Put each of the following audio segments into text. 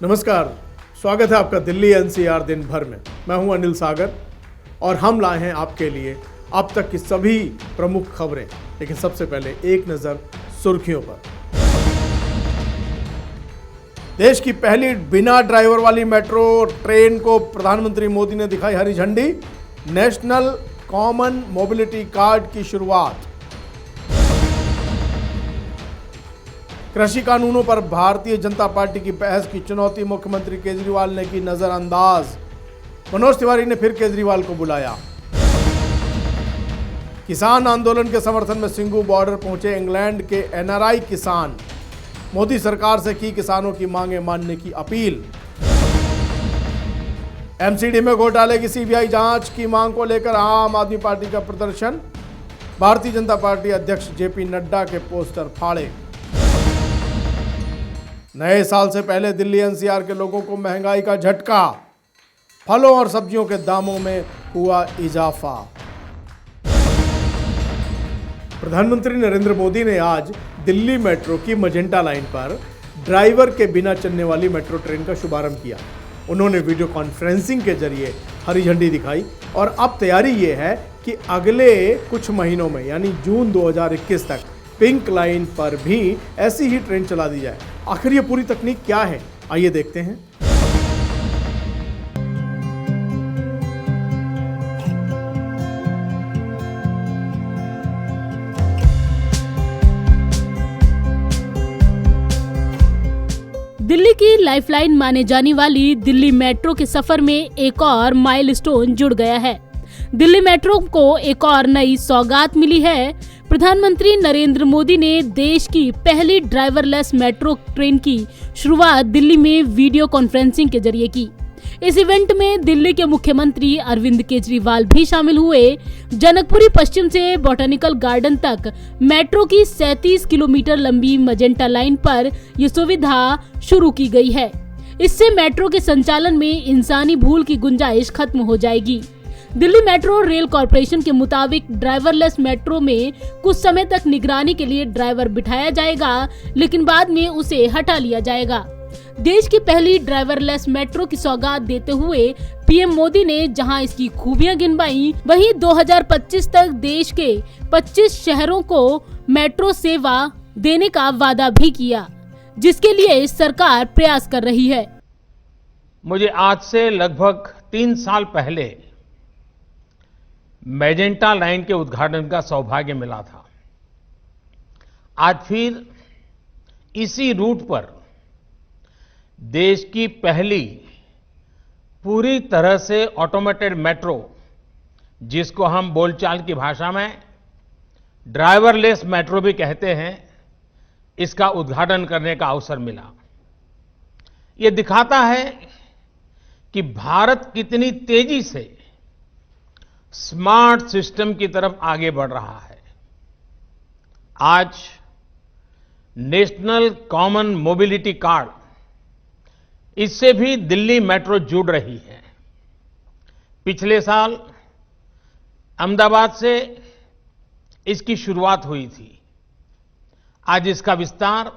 नमस्कार, स्वागत है आपका दिल्ली एनसीआर दिन भर में। मैं हूं अनिल सागर और हम लाए हैं आपके लिए अब तक की सभी प्रमुख खबरें। लेकिन सबसे पहले एक नज़र सुर्खियों पर। देश की पहली बिना ड्राइवर वाली मेट्रो ट्रेन को प्रधानमंत्री मोदी ने दिखाई हरी झंडी। नेशनल कॉमन मोबिलिटी कार्ड की शुरुआत। कृषि कानूनों पर भारतीय जनता पार्टी की बहस की चुनौती मुख्यमंत्री केजरीवाल ने की नजरअंदाज। मनोज तिवारी ने फिर केजरीवाल को बुलाया। किसान आंदोलन के समर्थन में सिंघू बॉर्डर पहुंचे इंग्लैंड के एनआरआई किसान। मोदी सरकार से की किसानों की मांगें मानने की अपील। एमसीडी में घोटाले की सीबीआई जांच की मांग को लेकर आम आदमी पार्टी का प्रदर्शन। भारतीय जनता पार्टी अध्यक्ष जेपी नड्डा के पोस्टर फाड़े। नए साल से पहले दिल्ली एनसीआर के लोगों को महंगाई का झटका। फलों और सब्जियों के दामों में हुआ इजाफा। प्रधानमंत्री नरेंद्र मोदी ने आज दिल्ली मेट्रो की मजेंटा लाइन पर ड्राइवर के बिना चलने वाली मेट्रो ट्रेन का शुभारंभ किया। उन्होंने वीडियो कॉन्फ्रेंसिंग के जरिए हरी झंडी दिखाई और अब तैयारी ये है कि अगले कुछ महीनों में यानी जून 2021 तक पिंक लाइन पर भी ऐसी ही ट्रेन चला दी जाए। आखिर ये पूरी तकनीक क्या है, आइए देखते हैं। दिल्ली की लाइफलाइन माने जाने वाली दिल्ली मेट्रो के सफर में एक और माइलस्टोन जुड़ गया है। दिल्ली मेट्रो को एक और नई सौगात मिली है। प्रधानमंत्री नरेंद्र मोदी ने देश की पहली ड्राइवरलेस मेट्रो ट्रेन की शुरुआत दिल्ली में वीडियो कॉन्फ्रेंसिंग के जरिए की। इस इवेंट में दिल्ली के मुख्यमंत्री अरविंद केजरीवाल भी शामिल हुए। जनकपुरी पश्चिम से बॉटनिकल गार्डन तक मेट्रो की 37 किलोमीटर लंबी मजेंटा लाइन पर यह सुविधा शुरू की गई है। इससे मेट्रो के संचालन में इंसानी भूल की गुंजाइश खत्म हो जाएगी। दिल्ली मेट्रो रेल कॉरपोरेशन के मुताबिक ड्राइवरलेस मेट्रो में कुछ समय तक निगरानी के लिए ड्राइवर बिठाया जाएगा, लेकिन बाद में उसे हटा लिया जाएगा। देश की पहली ड्राइवरलेस मेट्रो की सौगात देते हुए पीएम मोदी ने जहां इसकी खूबियां गिनवाई, वहीं 2025 तक देश के 25 शहरों को मेट्रो सेवा देने का वादा भी किया, जिसके लिए सरकार प्रयास कर रही है। मुझे आज से लगभग 3 साल पहले मैजेंटा लाइन के उद्घाटन का सौभाग्य मिला था। आज फिर इसी रूट पर देश की पहली पूरी तरह से ऑटोमेटेड मेट्रो, जिसको हम बोलचाल की भाषा में ड्राइवरलेस मेट्रो भी कहते हैं, इसका उद्घाटन करने का अवसर मिला। ये दिखाता है कि भारत कितनी तेजी से स्मार्ट सिस्टम की तरफ आगे बढ़ रहा है। आज नेशनल कॉमन मोबिलिटी कार्ड, इससे भी दिल्ली मेट्रो जुड़ रही है। पिछले साल अहमदाबाद से इसकी शुरुआत हुई थी। आज इसका विस्तार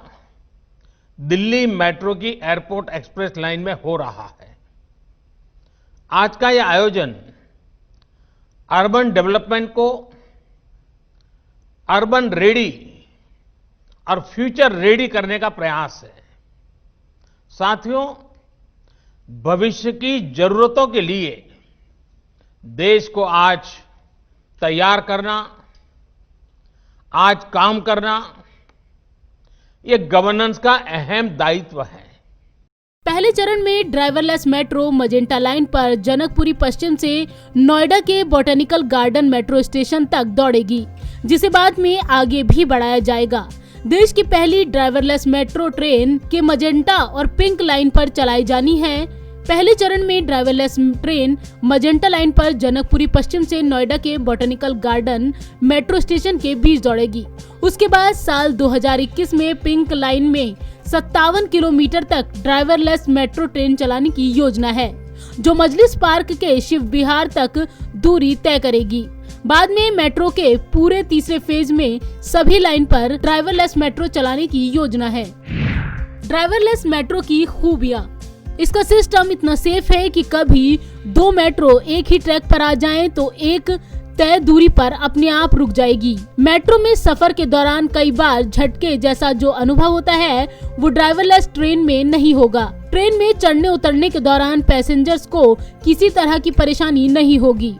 दिल्ली मेट्रो की एयरपोर्ट एक्सप्रेस लाइन में हो रहा है। आज का यह आयोजन अर्बन डेवलपमेंट को अर्बन रेडी और फ्यूचर रेडी करने का प्रयास है। साथियों, भविष्य की जरूरतों के लिए देश को आज तैयार करना, आज काम करना, ये गवर्नेंस का अहम दायित्व है। पहले चरण में ड्राइवरलेस मेट्रो मजेंटा लाइन पर जनकपुरी पश्चिम से नोएडा के बॉटनिकल गार्डन मेट्रो स्टेशन तक दौड़ेगी, जिसे बाद में आगे भी बढ़ाया जाएगा। देश की पहली ड्राइवरलेस मेट्रो ट्रेन के मजेंटा और पिंक लाइन पर चलाई जानी है। पहले चरण में ड्राइवरलेस ट्रेन मजेंटा लाइन पर जनकपुरी पश्चिम से नोएडा के बॉटनिकल गार्डन मेट्रो स्टेशन के बीच दौड़ेगी। उसके बाद साल 2021 में पिंक लाइन में 57 किलोमीटर तक ड्राइवरलेस मेट्रो ट्रेन चलाने की योजना है, जो मजलिस पार्क के शिव विहार तक दूरी तय करेगी। बाद में मेट्रो के पूरे तीसरे फेज में सभी लाइन पर ड्राइवरलेस मेट्रो चलाने की योजना है। ड्राइवरलेस मेट्रो की खूबियां। इसका सिस्टम इतना सेफ है कि कभी दो मेट्रो एक ही ट्रैक पर आ जाएं तो एक तय दूरी पर अपने आप रुक जाएगी। मेट्रो में सफर के दौरान कई बार झटके जैसा जो अनुभव होता है वो ड्राइवरलेस ट्रेन में नहीं होगा। ट्रेन में चढ़ने उतरने के दौरान पैसेंजर्स को किसी तरह की परेशानी नहीं होगी।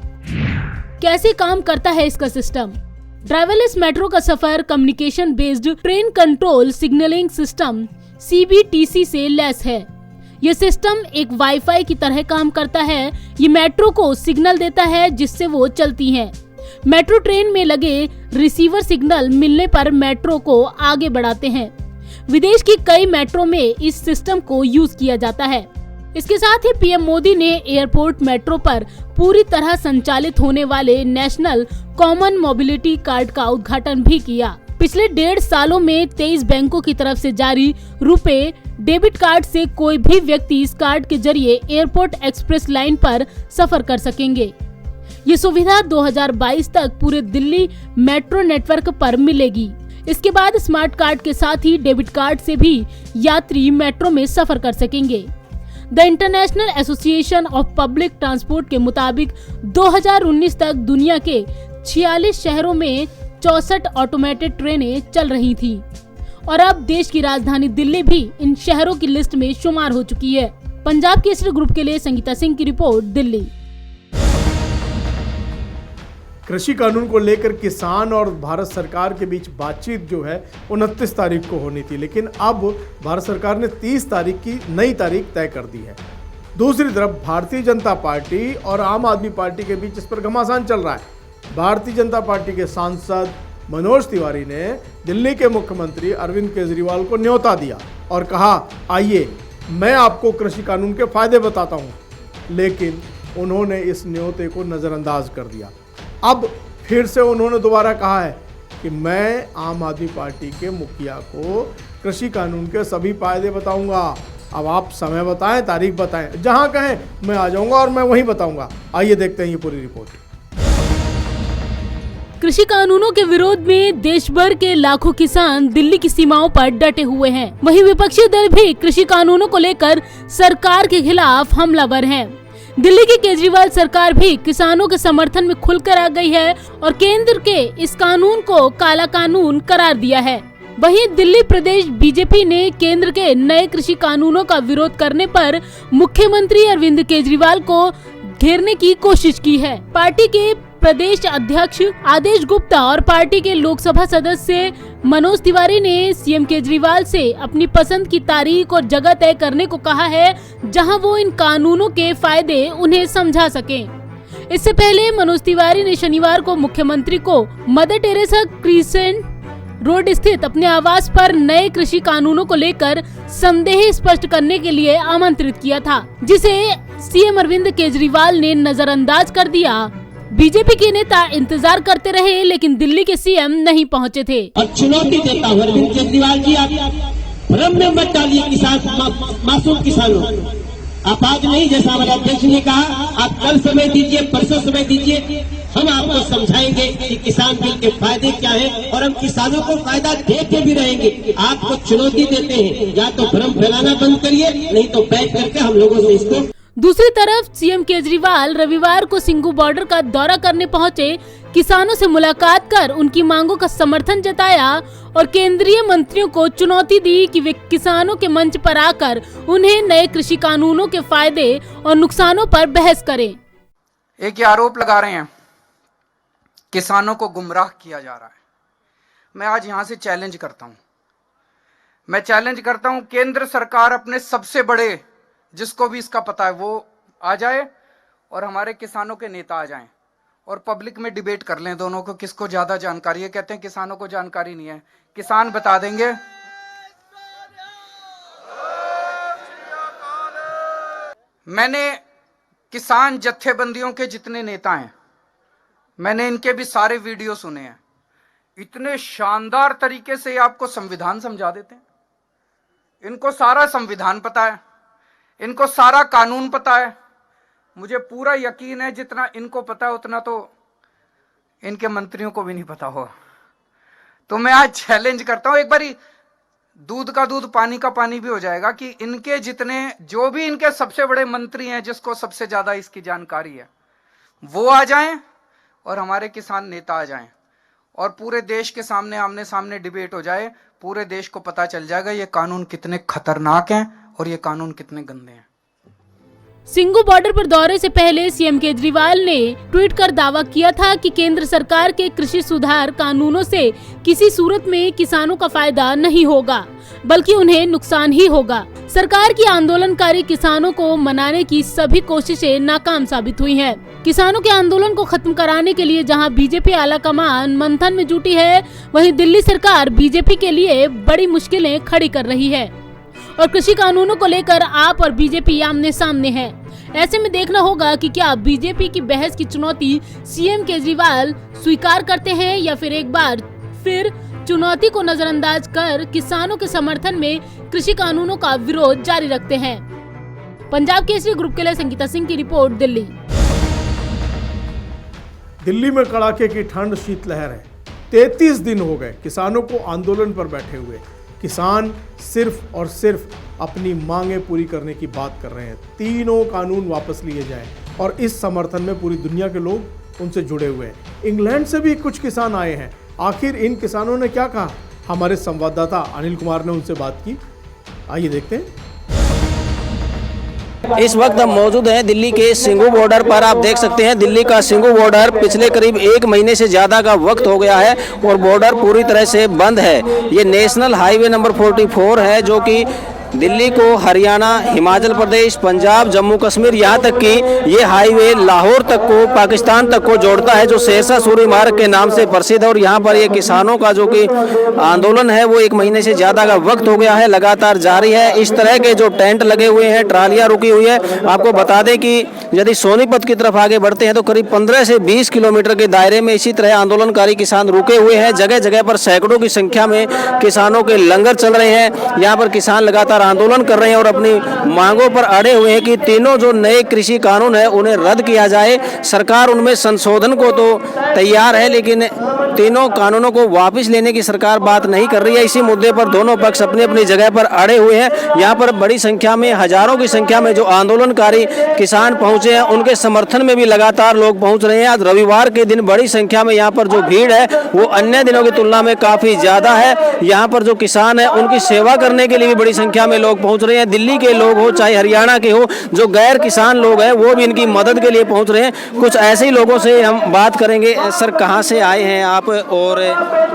कैसे काम करता है इसका सिस्टम? ड्राइवरलेस मेट्रो का सफर communication based train control signalling system CBTC से लैस है। यह सिस्टम एक वाईफाई की तरह काम करता है। ये मेट्रो को सिग्नल देता है जिससे वो चलती हैं। मेट्रो ट्रेन में लगे रिसीवर सिग्नल मिलने पर मेट्रो को आगे बढ़ाते हैं। विदेश की कई मेट्रो में इस सिस्टम को यूज किया जाता है। इसके साथ ही पीएम मोदी ने एयरपोर्ट मेट्रो पर पूरी तरह संचालित होने वाले नेशनल कॉमन मोबिलिटी कार्ड का उद्घाटन भी किया। पिछले 1.5 सालों में 23 बैंकों की तरफ से जारी रुपे डेबिट कार्ड से कोई भी व्यक्ति इस कार्ड के जरिए एयरपोर्ट एक्सप्रेस लाइन पर सफर कर सकेंगे। ये सुविधा 2022 तक पूरे दिल्ली मेट्रो नेटवर्क पर मिलेगी। इसके बाद स्मार्ट कार्ड के साथ ही डेबिट कार्ड से भी यात्री मेट्रो में सफर कर सकेंगे। The international association of public transport के मुताबिक 2019 तक दुनिया के 46 शहरों में 64 ऑटोमेटेड ट्रेनें चल रही थी और अब देश की राजधानी दिल्ली भी इन शहरों की लिस्ट में शुमार हो चुकी है। पंजाब केसरी ग्रुप के लिए संगीता सिंह की रिपोर्ट, दिल्ली। कृषि कानून को लेकर किसान और भारत सरकार के बीच बातचीत जो है 29 तारीख को होनी थी, लेकिन अब भारत सरकार ने 30 तारीख की नई तारीख तय कर दी है। दूसरी तरफ भारतीय जनता पार्टी और आम आदमी पार्टी के बीच इस पर घमासान चल रहा है। भारतीय जनता पार्टी के सांसद मनोज तिवारी ने दिल्ली के मुख्यमंत्री अरविंद केजरीवाल को न्योता दिया और कहा, आइए मैं आपको कृषि कानून के फायदे बताता हूं, लेकिन उन्होंने इस न्योते को नज़रअंदाज कर दिया। अब फिर से उन्होंने दोबारा कहा है कि मैं आम आदमी पार्टी के मुखिया को कृषि कानून के सभी फायदे बताऊंगा। अब आप समय बताएं, तारीख बताएं, जहां कहें मैं आ जाऊंगा और मैं वहीं बताऊंगा। आइए देखते हैं ये पूरी रिपोर्ट। कृषि कानूनों के विरोध में देश भर के लाखों किसान दिल्ली की सीमाओं पर डटे हुए हैं। वहीं विपक्षी दल भी कृषि कानूनों को लेकर सरकार के खिलाफ हमलावर हैं। दिल्ली की केजरीवाल सरकार भी किसानों के समर्थन में खुलकर आ गई है और केंद्र के इस कानून को काला कानून करार दिया है। वहीं दिल्ली प्रदेश बीजेपी ने केंद्र के नए कृषि कानूनों का विरोध करने पर मुख्यमंत्री अरविंद केजरीवाल को घेरने की कोशिश की है। पार्टी के प्रदेश अध्यक्ष आदेश गुप्ता और पार्टी के लोकसभा सदस्य मनोज तिवारी ने सीएम केजरीवाल से अपनी पसंद की तारीख और जगह तय करने को कहा है, जहां वो इन कानूनों के फायदे उन्हें समझा सकें। इससे पहले मनोज तिवारी ने शनिवार को मुख्यमंत्री को मदर टेरेसा क्रिसेंट रोड स्थित अपने आवास पर नए कृषि कानूनों को लेकर संदेह स्पष्ट करने के लिए आमंत्रित किया था, जिसे सीएम अरविंद केजरीवाल ने नजरअंदाज कर दिया। बीजेपी के नेता इंतजार करते रहे, लेकिन दिल्ली के सीएम नहीं पहुंचे थे। और चुनौती देता हूँ अरविंद केजरीवाल जी, आप भ्रम में मत डालिए किसान मासूम किसानों। आप आज नहीं, जैसा हमारे अध्यक्ष ने कहा, आप कल समय दीजिए, परसों समय दीजिए, हम आपको समझाएंगे कि किसान बिल के फायदे क्या हैं और हम किसानों को फायदा दे के भी रहेंगे। आपको चुनौती देते हैं, या तो भ्रम फैलाना बंद करिए, नहीं तो बैठ करके हम लोगों से इसको। दूसरी तरफ सीएम केजरीवाल रविवार को सिंघू बॉर्डर का दौरा करने पहुंचे, किसानों से मुलाकात कर उनकी मांगों का समर्थन जताया और केंद्रीय मंत्रियों को चुनौती दी कि वे किसानों के मंच पर आकर उन्हें नए कृषि कानूनों के फायदे और नुकसानों पर बहस करें। एक ये आरोप लगा रहे हैं, किसानों को गुमराह किया जा रहा है। मैं आज यहां से चैलेंज करता हूं, मैं चैलेंज करता हूं, केंद्र सरकार अपने सबसे बड़े, जिसको भी इसका पता है, वो आ जाए और हमारे किसानों के नेता आ जाएं और पब्लिक में डिबेट कर लें दोनों को, किसको ज्यादा जानकारी है। कहते हैं किसानों को जानकारी नहीं है, किसान बता देंगे। मैंने किसान जत्थेबंदियों के जितने नेता हैं, मैंने इनके भी सारे वीडियो सुने हैं। इतने शानदार तरीके से आपको संविधान समझा देते हैं। इनको सारा संविधान पता है, इनको सारा कानून पता है। मुझे पूरा यकीन है जितना इनको पता है उतना तो इनके मंत्रियों को भी नहीं पता होगा। तो मैं आज चैलेंज करता हूं, एक बारी दूध का दूध पानी का पानी भी हो जाएगा कि इनके जितने जो भी इनके सबसे बड़े मंत्री हैं जिसको सबसे ज्यादा इसकी जानकारी है वो आ जाएं और हमारे किसान नेता आ जाएं और पूरे देश के सामने आमने सामने डिबेट हो जाए। पूरे देश को पता चल जाएगा ये कानून कितने खतरनाक हैं और ये कानून कितने गंदे हैं। सिंगू बॉर्डर पर दौरे से पहले सीएम केजरीवाल ने ट्वीट कर दावा किया था कि केंद्र सरकार के कृषि सुधार कानूनों से किसी सूरत में किसानों का फायदा नहीं होगा बल्कि उन्हें नुकसान ही होगा। सरकार की आंदोलनकारी किसानों को मनाने की सभी कोशिशें नाकाम साबित हुई हैं। किसानों के आंदोलन को खत्म कराने के लिए जहां बीजेपी आला कमान मंथन में जुटी है, वहीं दिल्ली सरकार बीजेपी के लिए बड़ी मुश्किलें खड़ी कर रही है और कृषि कानूनों को लेकर आप और बीजेपी आमने सामने है। ऐसे में देखना होगा कि क्या बीजेपी की बहस की चुनौती सीएम केजरीवाल स्वीकार करते हैं या फिर एक बार फिर चुनौती को नजरअंदाज कर किसानों के समर्थन में कृषि कानूनों का विरोध जारी रखते हैं। पंजाब केसरी ग्रुप के लिए संगीता सिंह की रिपोर्ट, दिल्ली। दिल्ली में कड़ाके की ठंड, शीतलहर है। 33 दिन हो गए किसानों को आंदोलन पर बैठे हुए। किसान सिर्फ और सिर्फ अपनी मांगें पूरी करने की बात कर रहे हैं। तीनों कानून वापस लिए जाएं और इस समर्थन में पूरी दुनिया के लोग उनसे जुड़े हुए हैं। इंग्लैंड से भी कुछ किसान आए हैं। आखिर इन किसानों ने क्या कहा? हमारे संवाददाता अनिल कुमार ने उनसे बात की। आइए देखते हैं। इस वक्त हम मौजूद हैं दिल्ली के सिंगू बॉर्डर पर। आप देख सकते हैं दिल्ली का सिंगू बॉर्डर पिछले करीब 1 महीने से ज़्यादा का वक्त हो गया है और बॉर्डर पूरी तरह से बंद है। ये नेशनल हाईवे नंबर 44 है जो कि दिल्ली को हरियाणा, हिमाचल प्रदेश, पंजाब, जम्मू कश्मीर, यहाँ तक कि ये हाईवे लाहौर तक को, पाकिस्तान तक को जोड़ता है, जो शेरशाह सूरी मार्ग के नाम से प्रसिद्ध है। और यहाँ पर ये किसानों का जो कि आंदोलन है वो 1 महीने से ज़्यादा का वक्त हो गया है, लगातार जारी है। इस तरह के जो टेंट लगे हुए हैं, ट्रालियाँ रुकी हुई है। आपको बता दें कि यदि सोनीपत की तरफ आगे बढ़ते हैं तो करीब 15 से 20 किलोमीटर के दायरे में इसी तरह आंदोलनकारी किसान रुके हुए हैं। जगह जगह पर सैकड़ों की संख्या में किसानों के लंगर चल रहे हैं। यहाँ पर किसान लगातार आंदोलन कर रहे हैं और अपनी मांगों पर अड़े हुए हैं कि तीनों जो नए कृषि कानून है उन्हें रद्द किया जाए। सरकार उनमें संशोधन को तो तैयार है लेकिन तीनों कानूनों को वापस लेने की सरकार बात नहीं कर रही है। इसी मुद्दे पर दोनों पक्ष अपनी अपनी जगह पर अड़े हुए हैं। यहाँ पर बड़ी संख्या में, हजारों की संख्या में जो आंदोलनकारी किसान पहुंचे हैं उनके समर्थन में भी लगातार लोग पहुंच रहे हैं। आज रविवार के दिन बड़ी संख्या में यहाँ पर जो भीड़ है वो अन्य दिनों की तुलना में काफी ज्यादा है। यहाँ पर जो किसान है उनकी सेवा करने के लिए भी बड़ी संख्या में लोग पहुंच रहे हैं। दिल्ली के लोग हो चाहे हरियाणा के हो, जो गैर किसान लोग हैं वो भी इनकी मदद के लिए पहुंच रहे हैं। कुछ ऐसे ही लोगों से हम बात करेंगे। सर, कहाँ से आए हैं आप और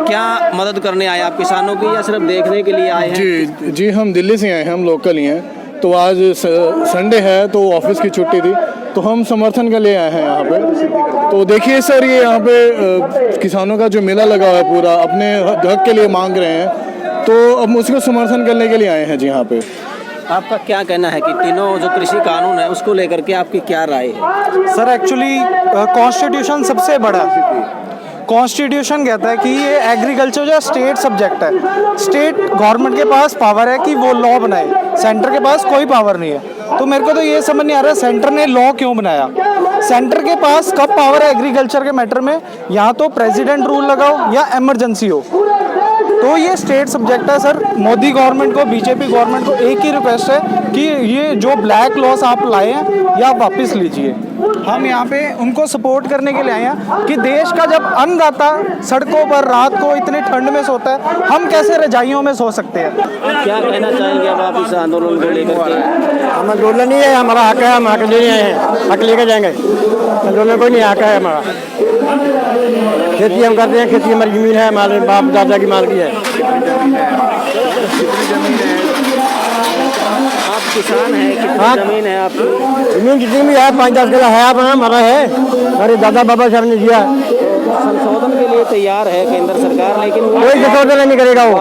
क्या मदद करने आए आप किसानों की या सिर्फ देखने के लिए आए हैं? जी हम दिल्ली से आए हैं, हम लोकल ही हैं। तो आज संडे है तो ऑफिस की छुट्टी थी तो हम समर्थन के लिए आए हैं यहाँ पे। तो देखिए सर, ये यहाँ पे किसानों का जो मेला लगा हुआ है पूरा अपने हक के लिए मांग रहे हैं, तो अब उसको समर्थन करने के लिए आए हैं जी यहाँ पे। आपका क्या कहना है कि तीनों जो कृषि कानून है उसको लेकर के आपकी क्या राय है? सर, एक्चुअली कॉन्स्टिट्यूशन सबसे बड़ा कॉन्स्टिट्यूशन कहता है कि ये एग्रीकल्चर जो स्टेट सब्जेक्ट है, स्टेट गवर्नमेंट के पास पावर है कि वो लॉ बनाए, सेंटर के पास कोई पावर नहीं है। तो मेरे को तो ये समझ नहीं आ रहा सेंटर ने लॉ क्यों बनाया। सेंटर के पास कब पावर है एग्रीकल्चर के मैटर में? या तो प्रेसिडेंट रूल लगाओ या इमरजेंसी हो। तो ये स्टेट सब्जेक्ट है सर। मोदी गवर्नमेंट को, बीजेपी गवर्नमेंट को एक ही रिक्वेस्ट है कि ये जो ब्लैक लॉस आप लाए हैं ये आप वापस लीजिए। हम यहाँ पे उनको सपोर्ट करने के लिए आए हैं कि देश का जब अन्नदाता सड़कों पर रात को इतने ठंड में सोता है, हम कैसे रजाइयों में सो सकते हैं? क्या कहना चाहेंगे अब आप इस आंदोलन को लेकर के? हम आंदोलन नहीं है, हमारा हक है, हम हक लेने आए हैं, हक लेकर जाएंगे। आंदोलन कोई नहीं, हक है हमारा। खेती हम करते हैं, खेती हमारी जमीन है, हमारे बाप दादा की माल की है। आप किसान हैं, कितनी जमीन है आपकी? जमीन जितनी भी है 5-10 किलो है, अपना हमारा है, हमारे दादा बाबा साहब ने दिया। संशोधन के लिए तैयार है केंद्र सरकार, लेकिन कोई संशोधन नहीं करेगा, वो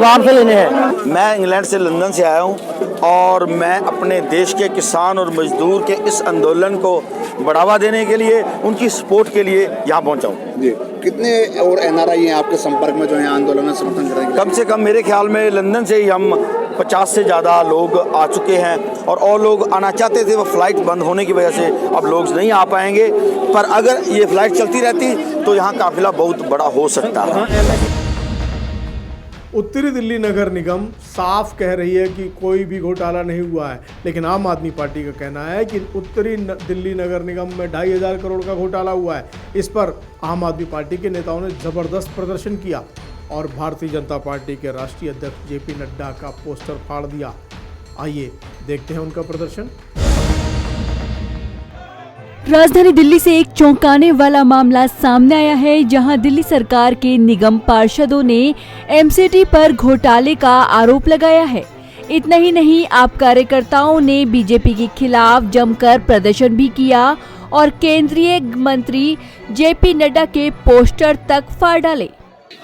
वापस लेने हैं। मैं इंग्लैंड से, लंदन से आया हूँ और मैं अपने देश के किसान और मजदूर के इस आंदोलन को बढ़ावा देने के लिए, उनकी सपोर्ट के लिए यहाँ पहुँचा हूँ। जी, कितने और एनआरआई हैं आपके संपर्क में जो यहाँ आंदोलन में समर्थन करेंगे? कम से कम मेरे ख्याल में लंदन से ही हम 50 से ज़्यादा लोग आ चुके हैं और लोग आना चाहते थे, वो फ़्लाइट बंद होने की वजह से अब लोग नहीं आ पाएंगे। पर अगर ये फ़्लाइट चलती रहती तो यहाँ काफिला बहुत बड़ा हो सकता है। उत्तरी दिल्ली नगर निगम साफ कह रही है कि कोई भी घोटाला नहीं हुआ है, लेकिन आम आदमी पार्टी का कहना है कि उत्तरी दिल्ली नगर निगम में 2,500 करोड़ का घोटाला हुआ है। इस पर आम आदमी पार्टी के नेताओं ने जबरदस्त प्रदर्शन किया और भारतीय जनता पार्टी के राष्ट्रीय अध्यक्ष जेपी नड्डा का पोस्टर फाड़ दिया। आइए देखते हैं उनका प्रदर्शन। राजधानी दिल्ली से एक चौंकाने वाला मामला सामने आया है, जहां दिल्ली सरकार के निगम पार्षदों ने एमसीडी पर घोटाले का आरोप लगाया है। इतना ही नहीं, आप कार्यकर्ताओं ने बीजेपी के खिलाफ जमकर प्रदर्शन भी किया और केंद्रीय मंत्री जेपी नड्डा के पोस्टर तक फाड़ डाले।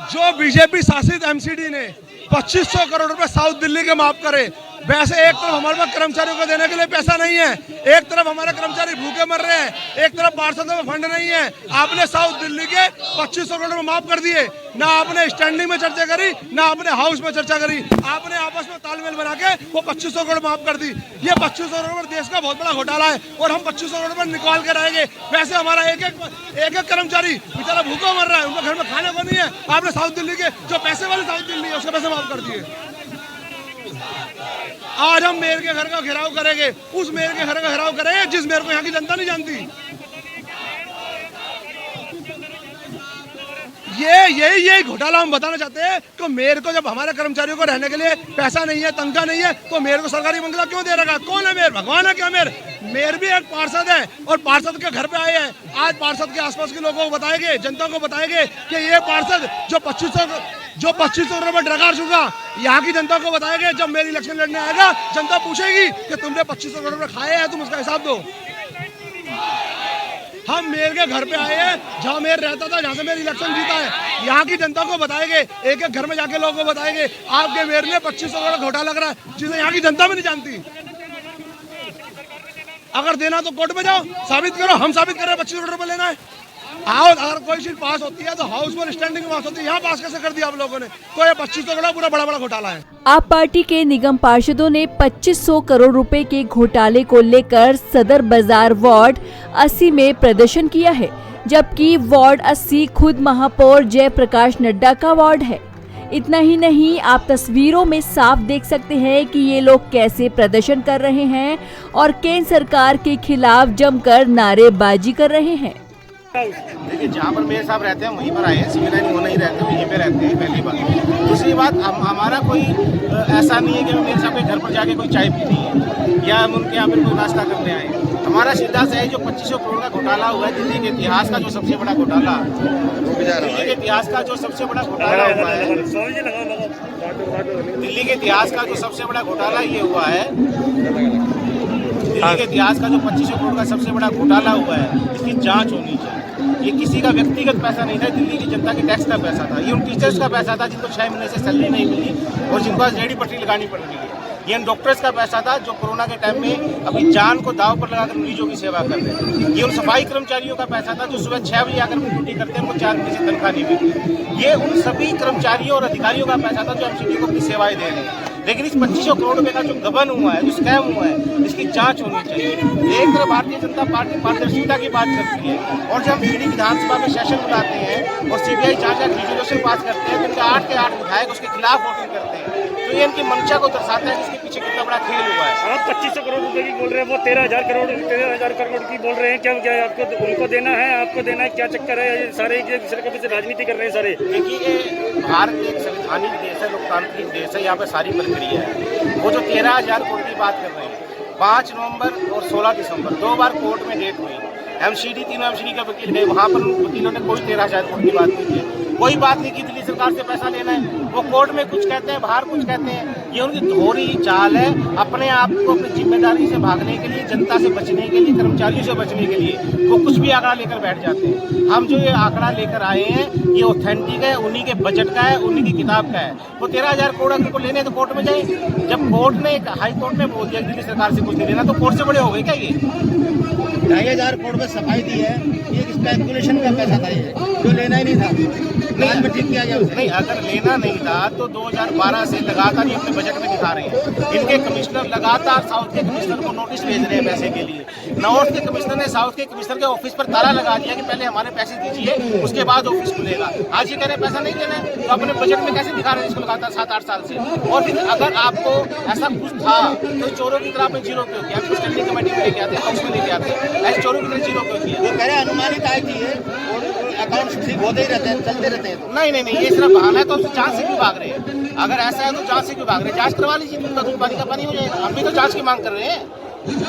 जो बीजेपी शासित एमसीडी ने 2500 करोड़ रुपए साउथ दिल्ली के माफ करे, वैसे एक तरफ हमारे पास कर्मचारियों को देने के लिए पैसा नहीं है, एक तरफ हमारे कर्मचारी भूखे मर रहे हैं, एक तरफ पार्षदों में फंड नहीं है। आपने साउथ दिल्ली के 2500 करोड़ में माफ कर दिए। ना आपने स्टैंडिंग में चर्चा करी, ना आपने हाउस में चर्चा करी। आपने आपस में तालमेल बना के वो 2500 करोड़ माफ कर दी। ये 2500 करोड़ देश का बहुत बड़ा घोटाला है और हम 2500 करोड़ में निकाल के रहेंगे। वैसे हमारा एक एक कर्मचारी बेचारा भूखा मर रहा है, उनके घर में खाने को नहीं है। आपने साउथ दिल्ली के जो पैसे वाले साउथ दिल्ली है उसके पैसे माफ कर दिए। आज हम मेयर के घर का घेराव करेंगे, उस मेयर के घर का घेराव करेंगे जिस मेयर को यहाँ की जनता नहीं जानती। यही घोटाला हम बताना चाहते हैं कि मेयर को जब हमारे कर्मचारियों को रहने के लिए पैसा नहीं है, तनख्वाह नहीं है, तो मेयर को सरकारी बंगला क्यों दे रखा? कौन है मेयर? भगवान है क्या मेयर? मेयर भी एक पार्षद है और पार्षद के घर पे आए हैं। आज पार्षद के आसपास के लोगों को बताएंगे, जनता को बताएंगे कि ये पार्षद जो 2500 रुपए ड्रगा चुका, यहाँ की जनता को बताएंगे। जब मेरी इलेक्शन लड़ने आएगा, जनता पूछेगी कि तुमने 2500 करोड़ रुपए खाए हैं, तुम उसका हिसाब दो। हम मेयर के घर पे आए हैं, जहाँ मेयर रहता था, जहाँ से मेयर इलेक्शन जीता है। यहाँ की जनता को बताएंगे, एक एक घर में जाके लोगों को बताएंगे आपके मेयर ने 2500 करोड़ घोटाला करा, जिसे यहाँ की जनता भी नहीं जानती। अगर देना तो कोर्ट में जाओ, साबित करो। हम साबित कर रहे हैं 25 करोड़ रुपए लेना है। आओ, अगर कोई चीज पास होती है तो हाउस में स्टैंडिंग में पास होती है, यहाँ पास कैसे कर दिया आप लोगों ने? तो ये 2500 करोड़ पूरा बड़ा घोटाला है। आप पार्टी के निगम पार्षदों ने 2500 करोड़ रुपए के घोटाले को लेकर सदर बाजार वार्ड 80 में प्रदर्शन किया है, जबकि वार्ड 80 खुद महापौर जयप्रकाश नड्डा का वार्ड है। इतना ही नहीं, आप तस्वीरों में साफ देख सकते हैं कि ये लोग कैसे प्रदर्शन कर रहे हैं और केंद्र सरकार के खिलाफ जमकर नारेबाजी कर रहे हैं। देखिए, जहाँ पर मेयर साहब रहते हैं वहीं पर आए हैं, सिविल लाइन वो नहीं रहते, वहीं पे रहते हैं, पहली बात। दूसरी बात, हमारा कोई ऐसा नहीं है कि हम मेयर साहब के घर पर जाके कोई चाय पीनी है या हम उनके यहाँ पर कोई नाश्ता करने आए। हमारा सीधा से है जो 2500 करोड़ का घोटाला हुआ है, दिल्ली के इतिहास का जो सबसे बड़ा घोटाला, दिल्ली के इतिहास का जो सबसे बड़ा घोटाला हुआ है, दिल्ली के इतिहास का जो सबसे बड़ा घोटाला ये हुआ है, दिल्ली के इतिहास का जो 2500 करोड़ का सबसे बड़ा घोटाला हुआ है, इसकी जांच होनी चाहिए। ये किसी का व्यक्तिगत पैसा नहीं था, दिल्ली की जनता के टैक्स का पैसा था। ये उन टीचर्स का पैसा था जिनको 6 महीने से सैलरी नहीं मिली और जिनको आज रेडी पटरी लगानी पड़ रही है। ये उन डॉक्टर्स का पैसा था जो कोरोना के टाइम में अपनी जान को दाव पर लगाकर मरीजों की सेवा कर रहे थे। ये उन सफाई कर्मचारियों का पैसा था जो सुबह 6 बजे आकर ड्यूटी करते हैं, उनको 4 महीने से तनख्वाह नहीं मिलती। ये उन सभी कर्मचारियों और अधिकारियों का पैसा था जो एमसीडी को अपनी सेवाएं दे रहे हैं। लेकिन इस 2500 करोड़ रुपए का जो गबन हुआ है, जो स्कैम हुआ है, इसकी जांच होनी चाहिए। एक तरफ भारतीय जनता पार्टी पारदर्शिता की बात करती है और जब हम दिल्ली विधानसभा में सेशन बुलाते हैं और सीबीआई जांच का रेजोल्यूशन पास करते हैं, तो इनके 8 के 8 विधायक उसके खिलाफ वोटिंग करते हैं। तो ये इनकी मंशा को दर्शाता है कि इसके पीछे कितना बड़ा खेल हुआ है। आप 2500 करोड़ रुपए की बोल रहे हैं, वो 13,000 करोड़ की बोल रहे हैं। क्या आपको उनको देना है, आपको देना है? क्या चक्कर है? ये सारे एक दूसरे के पीछे राजनीति कर रहे हैं सारे। देखिए, भारत एक संवैधानिक देश है, लोकतांत्रिक देश है, यहाँ पे सारी प्रक्रिया है। वो जो 13,000 करोड़ की बात कर रहे हैं, 5 नवंबर और 16 दिसंबर 2 बार कोर्ट में डेट हुई। एमसीडी, तीनों एमसीडी के वकील गए, वहाँ पर वकीलों ने कोई 13,000 करोड़ की बात नहीं की, कोई बात नहीं की दिल्ली सरकार से पैसा लेना है। वो कोर्ट में कुछ कहते हैं, बाहर कुछ कहते हैं। ये उनकी धोरी चाल है, अपने आप को अपनी जिम्मेदारी से भागने के लिए, जनता से बचने के लिए, कर्मचारियों से बचने के लिए वो कुछ भी आंकड़ा लेकर बैठ जाते हैं। हम जो ये आंकड़ा लेकर आए हैं, ये ऑथेंटिक है, उन्हीं के बजट का है, उन्हीं की किताब का है। वो 13,000 करोड़ अगर को लेने तो कोर्ट में जाए। जब कोर्ट ने, हाई कोर्ट ने बोल दिया दिल्ली सरकार से कुछ नहीं लेना, तो कोर्ट से बड़े हो गए क्या? ये 2,500 करोड़ में सफाई दी है, ये स्पेकुलेशन का पैसा था, ये जो लेना ही नहीं था। नहीं, ठीक किया जाए। नहीं, अगर लेना नहीं था तो 2012 से लगातार ये अपने बजट में दिखा रहे हैं। इनके कमिश्नर लगातार साउथ के कमिश्नर को नोटिस भेज रहे हैं पैसे के लिए। नॉर्थ के कमिश्नर ने साउथ के कमिश्नर के ऑफिस पर ताला लगा दिया कि पहले हमारे पैसे दीजिए, उसके बाद ऑफिस खुलेगा। आज ये कह रहे हैं पैसा नहीं देना है, तो अपने बजट में कैसे दिखा रहे हैं इसको लगातार 7-8 साल से। और फिर अगर आपको ऐसा कुछ था तो चोरों की तरह आपने जीरो क्यों किया? आप स्टैंडिंग कमेटी में लेके आते, हाउस में लेके आते, ऐसे चोरों की तरह जीरो क्यों किया? वो कह रहे हैं अनुमानित आय की है और अकाउंट ठीक होते ही रहते हैं, चलते रहते हैं। नहीं, ये सिर्फ बहाना है। तो जांच से क्यों भाग रहे हैं? अगर ऐसा है तो जांच से क्यों भाग रहे हैं? जांच करवा लीजिए, दूध का दूध पानी का पानी हो जाएगा। हम भी तो जांच की मांग कर रहे हैं।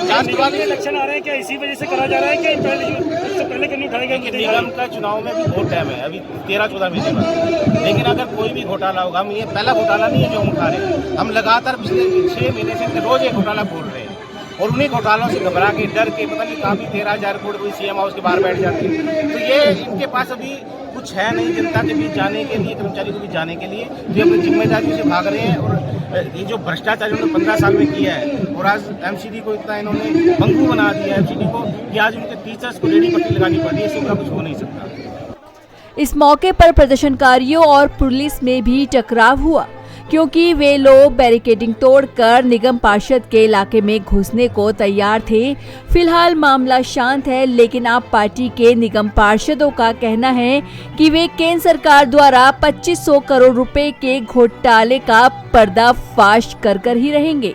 जांच करवा लीजिए। इलेक्शन आ रहे हैं, क्या इसी वजह से करा जा रहा है कि पहले क्यों नहीं उठाएगा? निगम का चुनाव में भी बहुत टाइम है, अभी 13-14 महीने बाद। लेकिन अगर कोई भी घोटाला होगा, हम ये पहला घोटाला नहीं है जो हम उठा रहे हैं। हम लगातार पिछले 6 महीने से रोज एक घोटाला खोल रहे हैं और उन्हीं घोटालों से घबरा के, डर के, पता नहीं कहाँ भी 13,000 करोड़ कोई सीएम हाउस के बाहर बैठ जाते हैं। तो ये इनके पास अभी कुछ है नहीं जनता के बीच जाने के लिए, कर्मचारी को भी जाने के लिए। जो अपनी जिम्मेदारियों से भाग रहे हैं और ये जो भ्रष्टाचार इन्होंने 15 साल में किया है और आज एमसीडी को इतना इन्होंने भंगू बना दिया है एमसीडी को कि आज उनके टीचर्स को रेडी पट्टी लगानी पड़ रही है। इससे कुछ हो नहीं सकता। इस मौके पर प्रदर्शनकारियों और पुलिस में भी टकराव हुआ, क्योंकि वे लोग बैरिकेडिंग तोड़कर निगम पार्षद के इलाके में घुसने को तैयार थे। फिलहाल मामला शांत है, लेकिन आप पार्टी के निगम पार्षदों का कहना है कि वे केंद्र सरकार द्वारा 2500 करोड़ रुपए के घोटाले का पर्दाफाश कर ही रहेंगे।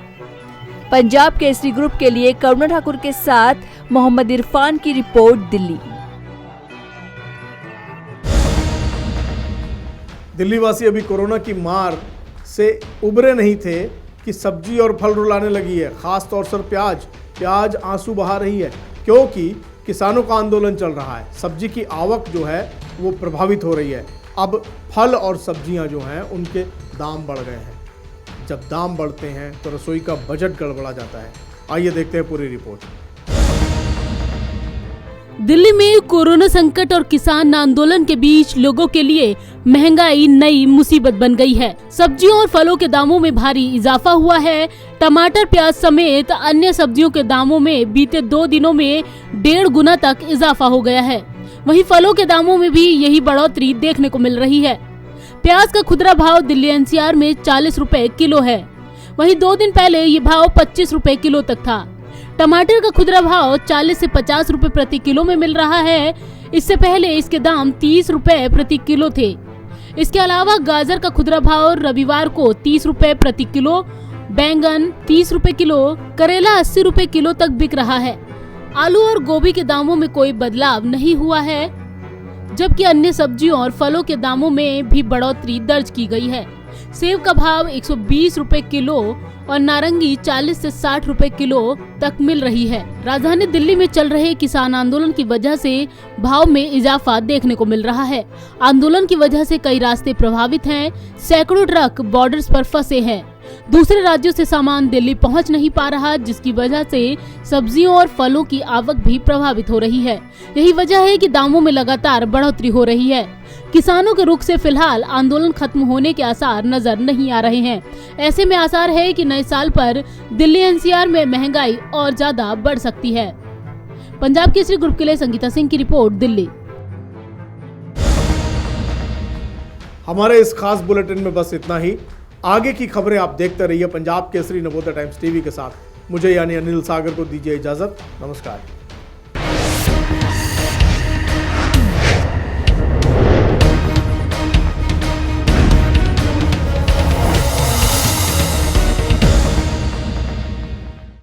पंजाब केसरी ग्रुप के लिए करुणा ठाकुर के साथ मोहम्मद इरफान की रिपोर्ट, दिल्ली। दिल्ली वासी अभी कोरोना की मार से उबरे नहीं थे कि सब्जी और फल रुलाने लगी है। खास तौर से प्याज आंसू बहा रही है, क्योंकि किसानों का आंदोलन चल रहा है। सब्जी की आवक जो है वो प्रभावित हो रही है। अब फल और सब्जियां जो हैं उनके दाम बढ़ गए हैं। जब दाम बढ़ते हैं तो रसोई का बजट गड़बड़ा जाता है। आइए देखते हैं पूरी रिपोर्ट। दिल्ली में कोरोना संकट और किसान आंदोलन के बीच लोगों के लिए महंगाई नई मुसीबत बन गई है। सब्जियों और फलों के दामों में भारी इजाफा हुआ है। टमाटर, प्याज समेत अन्य सब्जियों के दामों में बीते 2 दिनों में 1.5 गुना तक इजाफा हो गया है। वहीं फलों के दामों में भी यही बढ़ोतरी देखने को मिल रही है। प्याज का खुदरा भाव दिल्ली एनसीआर में 40 रुपए किलो है। वहीं 2 दिन पहले ये भाव 25 रुपए किलो तक था। टमाटर का खुदरा भाव 40 से 50 रुपए प्रति किलो में मिल रहा है। इससे पहले इसके दाम 30 रुपए प्रति किलो थे। इसके अलावा गाजर का खुदरा भाव रविवार को 30 रुपए प्रति किलो, बैंगन 30 रुपए किलो, करेला 80 रुपए किलो तक बिक रहा है। आलू और गोभी के दामों में कोई बदलाव नहीं हुआ है, जबकि अन्य सब्जियों और फलों के दामों में भी बढ़ोतरी दर्ज की गई है। सेब का भाव 120 रुपए किलो और नारंगी 40 से 60 रुपए किलो तक मिल रही है। राजधानी दिल्ली में चल रहे किसान आंदोलन की वजह से भाव में इजाफा देखने को मिल रहा है। आंदोलन की वजह से कई रास्ते प्रभावित हैं। सैकड़ों ट्रक बॉर्डर्स पर फंसे हैं। दूसरे राज्यों से सामान दिल्ली पहुंच नहीं पा रहा, जिसकी वजह से सब्जियों और फलों की आवक भी प्रभावित हो रही है। यही वजह है कि दामों में लगातार बढ़ोतरी हो रही है। किसानों के रुख से फिलहाल आंदोलन खत्म होने के आसार नजर नहीं आ रहे हैं। ऐसे में आसार है कि नए साल पर दिल्ली एनसीआर में महंगाई और ज्यादा बढ़ सकती है। पंजाब केसरी ग्रुप के लिए संगीता सिंह की रिपोर्ट, दिल्ली। हमारे इस खास बुलेटिन में बस इतना ही। आगे की खबरें आप देखते रहिए पंजाब केसरी नवोदय टाइम्स टीवी के साथ। मुझे यानी अनिल सागर को दीजिए इजाजत। नमस्कार।